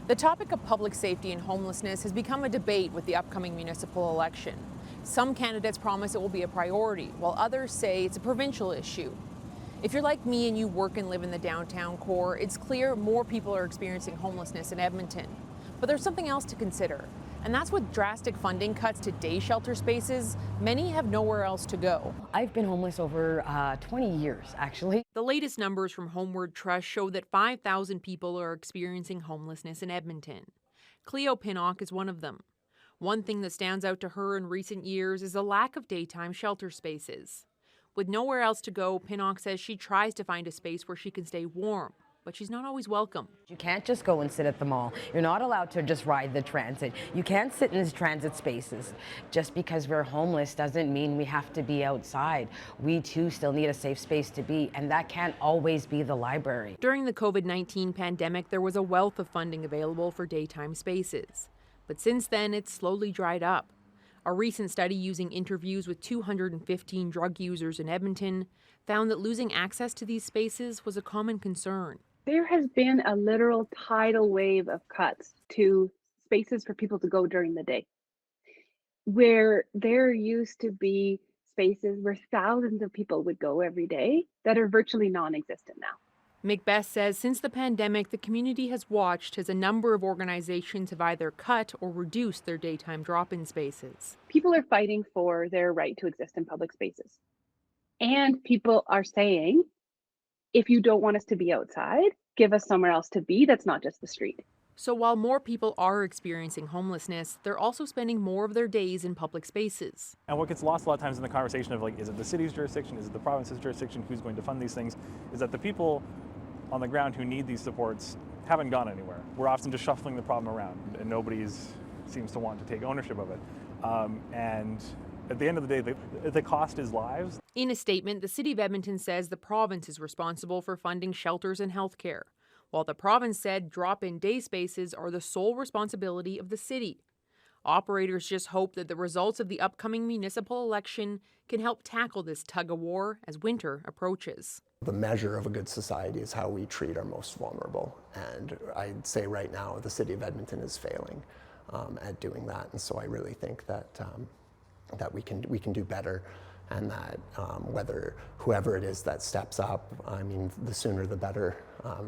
The topic of public safety and homelessness has become a debate with the upcoming municipal election. Some candidates promise it will be a priority, while others say it's a provincial issue. If you're like me and you work and live in the downtown core, it's clear more people are experiencing homelessness in Edmonton. But there's something else to consider, and that's with drastic funding cuts to day shelter spaces, many have nowhere else to go. I've been homeless over 20 years, actually. The latest numbers from Homeward Trust show that 5,000 people are experiencing homelessness in Edmonton. Cleo Pinnock is one of them. One thing that stands out to her in recent years is the lack of daytime shelter spaces. With nowhere else to go, Pinnock says she tries to find a space where she can stay warm, but she's not always welcome. You can't just go and sit at the mall. You're not allowed to just ride the transit. You can't sit in these transit spaces. Just because we're homeless doesn't mean we have to be outside. We too still need a safe space to be, and that can't always be the library. During the COVID-19 pandemic, there was a wealth of funding available for daytime spaces. But since then, it's slowly dried up. A recent study using interviews with 215 drug users in Edmonton found that losing access to these spaces was a common concern. There has been a literal tidal wave of cuts to spaces for people to go during the day, where there used to be spaces where thousands of people would go every day that are virtually non-existent now. Macbeth says since the pandemic, the community has watched as a number of organizations have either cut or reduced their daytime drop-in spaces. People are fighting for their right to exist in public spaces. And people are saying, if you don't want us to be outside, give us somewhere else to be that's not just the street. So while more people are experiencing homelessness, they're also spending more of their days in public spaces. And what gets lost a lot of times in the conversation of like, is it the city's jurisdiction, is it the province's jurisdiction, who's going to fund these things, is that the people on the ground who need these supports haven't gone anywhere. We're often just shuffling the problem around and nobody seems to want to take ownership of it. And at the end of the day, the cost is lives. In a statement, the City of Edmonton says the province is responsible for funding shelters and healthcare, while the province said drop-in day spaces are the sole responsibility of the city. Operators just hope that the results of the upcoming municipal election can help tackle this tug-of-war as winter approaches. The measure of a good society is how we treat our most vulnerable. And I'd say right now the City of Edmonton is failing at doing that. And so I really think that that we can do better, and that whether whoever it is that steps up, I mean, the sooner the better.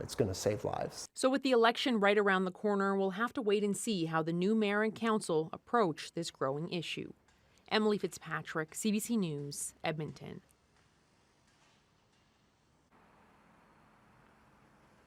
It's going to save lives. So with the election right around the corner, we'll have to wait and see how the new mayor and council approach this growing issue. Emily Fitzpatrick, CBC News, Edmonton.